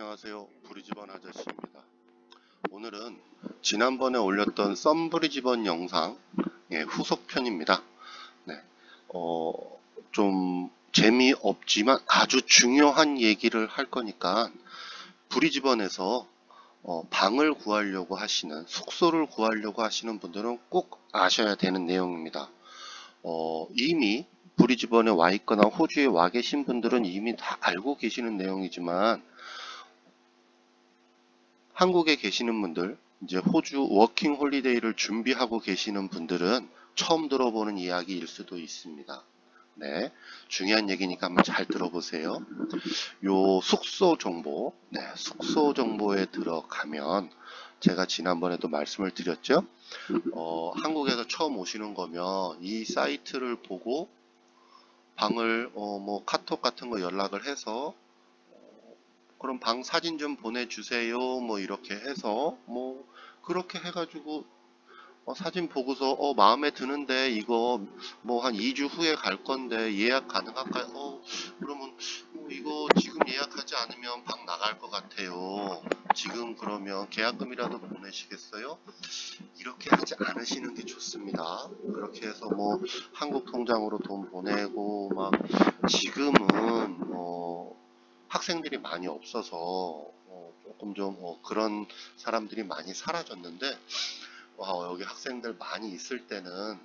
안녕하세요. 브리즈번 아저씨입니다. 오늘은 지난번에 올렸던 썸 브리즈번 영상 후속편입니다. 네, 좀 재미없지만 아주 중요한 얘기를 할 거니까 브리즈번에서 방을 구하려고 하시는, 숙소를 구하려고 하시는 분들은 꼭 아셔야 되는 내용입니다. 이미 브리즈번에 와 있거나 호주에 와 계신 분들은 이미 다 알고 계시는 내용이지만 한국에 계시는 분들, 이제 호주 워킹 홀리데이를 준비하고 계시는 분들은 처음 들어보는 이야기일 수도 있습니다. 네, 중요한 얘기니까 한번 잘 들어보세요. 요 숙소 정보, 숙소 정보에 들어가면 제가 지난번에도 말씀을 드렸죠. 한국에서 처음 오시는 거면 이 사이트를 보고 방을 뭐 카톡 같은 거 연락을 해서 그럼 방 사진 좀 보내주세요. 뭐 이렇게 해서 뭐 그렇게 해가지고 사진 보고서 마음에 드는데 이거 뭐 한 2주 후에 갈 건데 예약 가능할까요? 그러면 이거 지금 예약하지 않으면 방 나갈 것 같아요. 지금 그러면 계약금이라도 보내시겠어요? 이렇게 하지 않으시는 게 좋습니다. 그렇게 해서 뭐 한국 통장으로 돈 보내고 막 지금은 학생들이 많이 없어서 조금 좀 그런 사람들이 많이 사라졌는데 여기 학생들 많이 있을 때는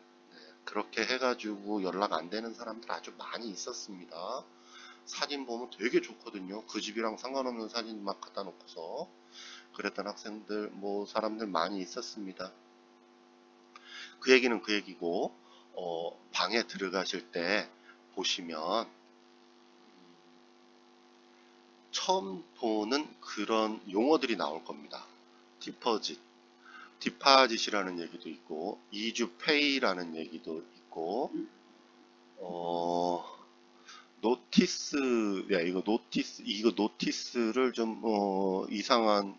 그렇게 해가지고 연락 안 되는 사람들 아주 많이 있었습니다. 사진 보면 되게 좋거든요. 그 집이랑 상관없는 사진 막 갖다 놓고서 그랬던 학생들 뭐 사람들 많이 있었습니다. 그 얘기는 그 얘기고 방에 들어가실 때 보시면 처음 보는 그런 용어들이 나올 겁니다. 디파짓이라는 얘기도 있고, 이주페이라는 얘기도 있고, 노티스, 이거 노티스를 좀, 이상한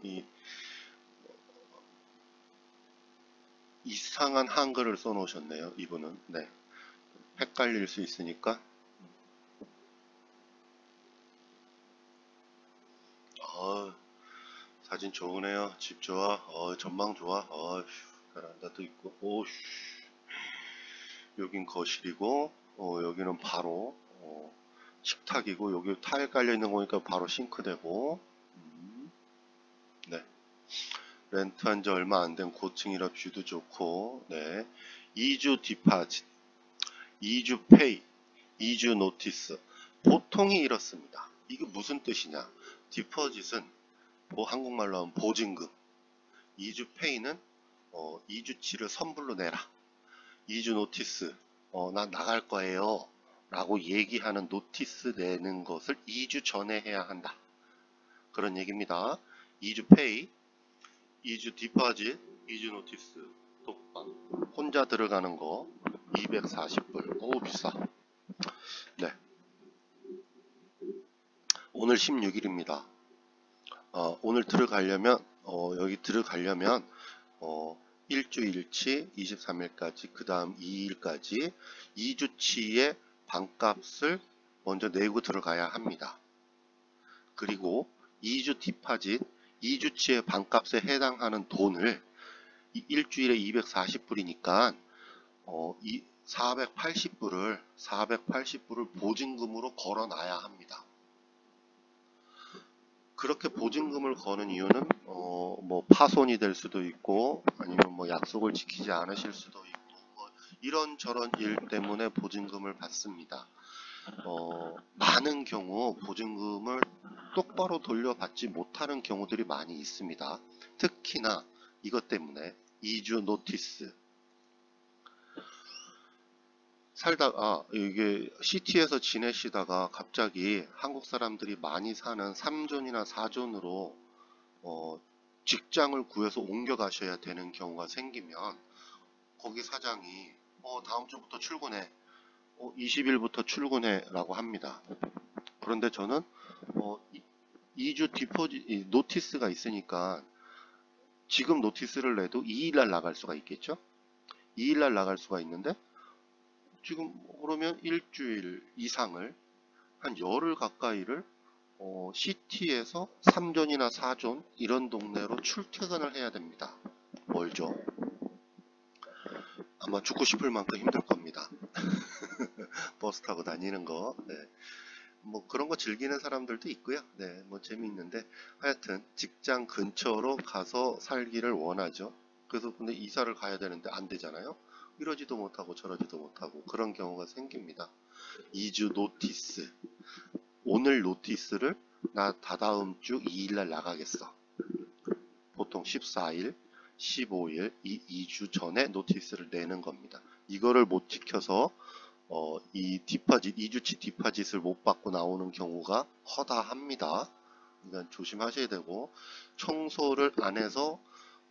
한글을 써놓으셨네요, 이분은. 네. 헷갈릴 수 있으니까. 사진 좋으네요. 집 좋아. 전망 좋아. 베란다도 있고. 여긴 거실이고, 여기는 바로, 식탁이고, 여기 타일 깔려 있는 거니까 바로 싱크대고, 네. 렌트한 지 얼마 안 된 고층이라 뷰도 좋고, 네. 2주 디파짓, 2주 페이, 2주 노티스. 보통이 이렇습니다. 이게 무슨 뜻이냐? 디퍼짓은 한국말로 하면 보증금, 2주 페이는 2주치를 선불로 내라. 2주 노티스, 나 나갈 거예요 라고 얘기하는 노티스 내는 것을 2주 전에 해야 한다. 그런 얘기입니다. 2주 페이, 2주 디파짓, 2주 노티스, 독방. 혼자 들어가는 거 240불. 오, 비싸. 네. 오늘 16일입니다. 오늘 들어가려면, 여기 들어가려면, 일주일치 23일까지, 그 다음 2일까지 2주치의 방값을 먼저 내고 들어가야 합니다. 그리고 2주 디파짓, 2주치의 방값에 해당하는 돈을 일주일에 240불이니까 480불을 보증금으로 걸어놔야 합니다. 그렇게 보증금을 거는 이유는 뭐 파손이 될 수도 있고 아니면 뭐 약속을 지키지 않으실 수도 있고 뭐 이런저런 일 때문에 보증금을 받습니다. 많은 경우 보증금을 똑바로 돌려받지 못하는 경우들이 많이 있습니다. 특히나 이것 때문에 2주 노티스 이게 시티에서 지내시다가 갑자기 한국 사람들이 많이 사는 3존이나 4존으로 직장을 구해서 옮겨 가셔야 되는 경우가 생기면 거기 사장이 다음 주부터 출근해 20일부터 출근해 라고 합니다. 그런데 저는 2주 디포지 노티스가 있으니까 지금 노티스를 내도 2일날 나갈 수가 있겠죠. 2일날 나갈 수가 있는데 지금 그러면 일주일 이상을 한 열흘 가까이를 시티에서 3존이나 4존 이런 동네로 출퇴근을 해야 됩니다. 멀죠? 아마 죽고 싶을 만큼 힘들 겁니다. 버스 타고 다니는 거. 네. 뭐 그런 거 즐기는 사람들도 있고요. 네, 뭐 재미있는데 하여튼 직장 근처로 가서 살기를 원하죠. 그래서 근데 이사를 가야 되는데 안 되잖아요. 이러지도 못하고 저러지도 못하고 그런 경우가 생깁니다. 2주 노티스. 오늘 노티스를 나 다다음 주 2일날 나가겠어. 보통 14일, 15일, 이 2주 전에 노티스를 내는 겁니다. 이거를 못 지켜서 이 디파짓, 2주치 디파짓을 못 받고 나오는 경우가 허다합니다. 그러니까 조심하셔야 되고, 청소를 안 해서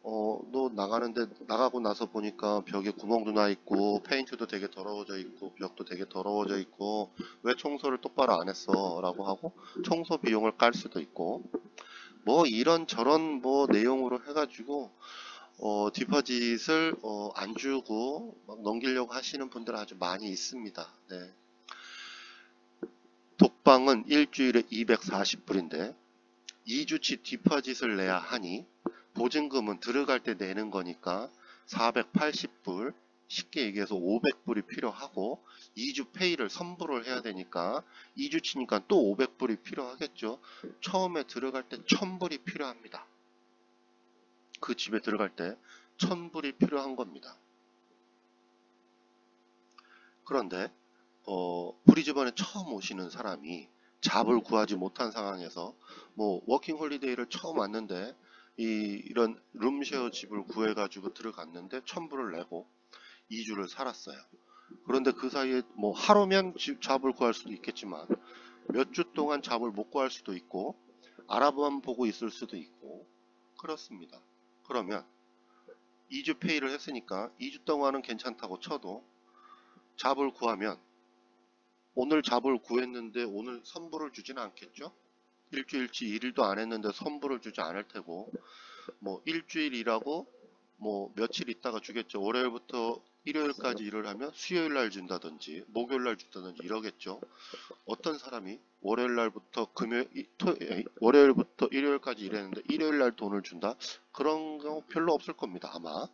너 나가는데 나가고 나서 보니까 벽에 구멍도 나 있고 페인트도 되게 더러워져 있고 벽도 되게 더러워져 있고 왜 청소를 똑바로 안 했어? 라고 하고 청소 비용을 깔 수도 있고 뭐 이런 저런 뭐 내용으로 해가지고 디파짓을 안 주고 막 넘기려고 하시는 분들 아주 많이 있습니다. 네. 독방은 일주일에 240불인데 2주치 디파짓을 내야 하니 보증금은 들어갈 때 내는 거니까 480불, 쉽게 얘기해서 500불이 필요하고 2주 페이를 선불을 해야 되니까 2주치니까 또 500불이 필요하겠죠. 처음에 들어갈 때 1000불이 필요합니다. 그 집에 들어갈 때 1000불이 필요한 겁니다. 그런데 브리즈번에 처음 오시는 사람이 잡을 구하지 못한 상황에서 뭐 워킹 홀리데이를 처음 왔는데 이런 룸쉐어 집을 구해가지고 들어갔는데 1000불을 내고 2주를 살았어요. 그런데 그 사이에 뭐 하루면 잡을 구할 수도 있겠지만 몇 주 동안 잡을 못 구할 수도 있고 알아보면 보고 있을 수도 있고 그렇습니다. 그러면 2주 페이를 했으니까 2주 동안은 괜찮다고 쳐도 잡을 구하면 오늘 잡을 구했는데 오늘 선불을 주지는 않겠죠? 일주일치 일도 안 했는데 선불을 주지 않을 테고 뭐 일주일 일하고 뭐 며칠 있다가 주겠죠. 월요일부터 일요일까지 일을 하면 수요일날 준다든지 목요일날 준다든지 이러겠죠. 어떤 사람이 월요일날부터 월요일부터 일요일까지 일했는데 일요일날 돈을 준다? 그런 경우 별로 없을 겁니다. 아마.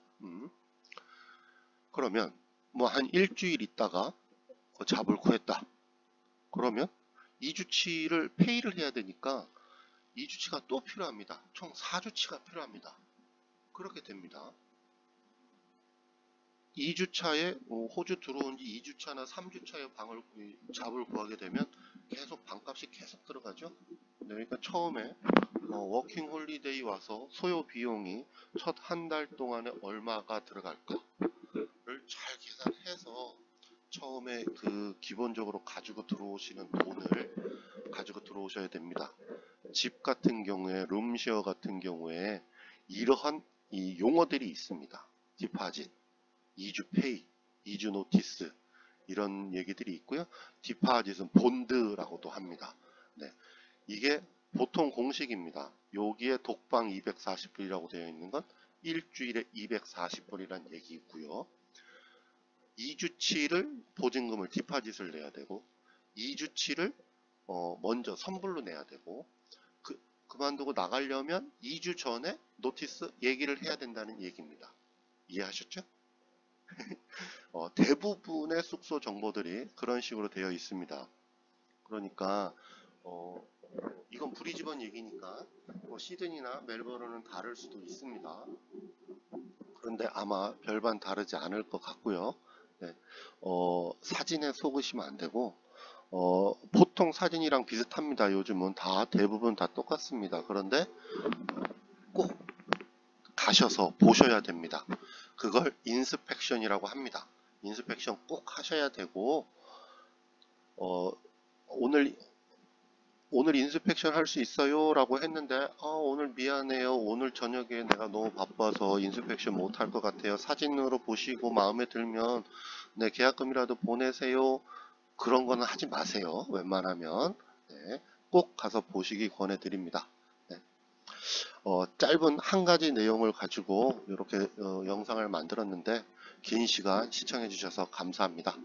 그러면 뭐 한 일주일 있다가 잡을 구했다. 그러면 2주치를 페이를 해야 되니까 2주치가 또 필요합니다. 총 4주치가 필요합니다. 그렇게 됩니다. 2주차에 호주 들어온 지 2주차나 3주차에 잡을 구하게 되면 계속 방값이 계속 들어가죠. 그러니까 처음에 워킹 홀리데이 와서 소요 비용이 첫 한 달 동안에 얼마가 들어갈까를 잘 계산해서 처음에 그 기본적으로 가지고 들어오시는 돈을 가지고 들어오셔야 됩니다. 집 같은 경우에 룸쉐어 같은 경우에 이러한 이 용어들이 있습니다. 디파짓, 2주 페이, 2주 노티스 이런 얘기들이 있고요. 디파짓은 본드라고도 합니다. 네, 이게 보통 공식입니다. 여기에 독방 240불이라고 되어 있는 건 일주일에 240불이란 얘기고요. 2주치를 보증금을 디파짓을 내야 되고 2주치를 먼저 선불로 내야 되고 그만두고 나가려면 2주 전에 노티스 얘기를 해야 된다는 얘기입니다. 이해하셨죠? 대부분의 숙소 정보들이 그런 식으로 되어 있습니다. 그러니까 이건 브리즈번 얘기니까 시드니나 멜버른은 다를 수도 있습니다. 그런데 아마 별반 다르지 않을 것 같고요. 네, 사진에 속으시면 안 되고 보통 사진이랑 비슷합니다. 요즘은 다 대부분 다 똑같습니다. 그런데 꼭 가셔서 보셔야 됩니다. 그걸 인스펙션이라고 합니다. 인스펙션 꼭 하셔야 되고 오늘 인스펙션 할 수 있어요 라고 했는데 오늘 미안해요. 오늘 저녁에 내가 너무 바빠서 인스펙션 못 할 것 같아요. 사진으로 보시고 마음에 들면 네, 계약금이라도 보내세요. 그런 거는 하지 마세요. 웬만하면 네, 꼭 가서 보시기 권해드립니다. 네. 짧은 한 가지 내용을 가지고 이렇게 영상을 만들었는데 긴 시간 시청해 주셔서 감사합니다.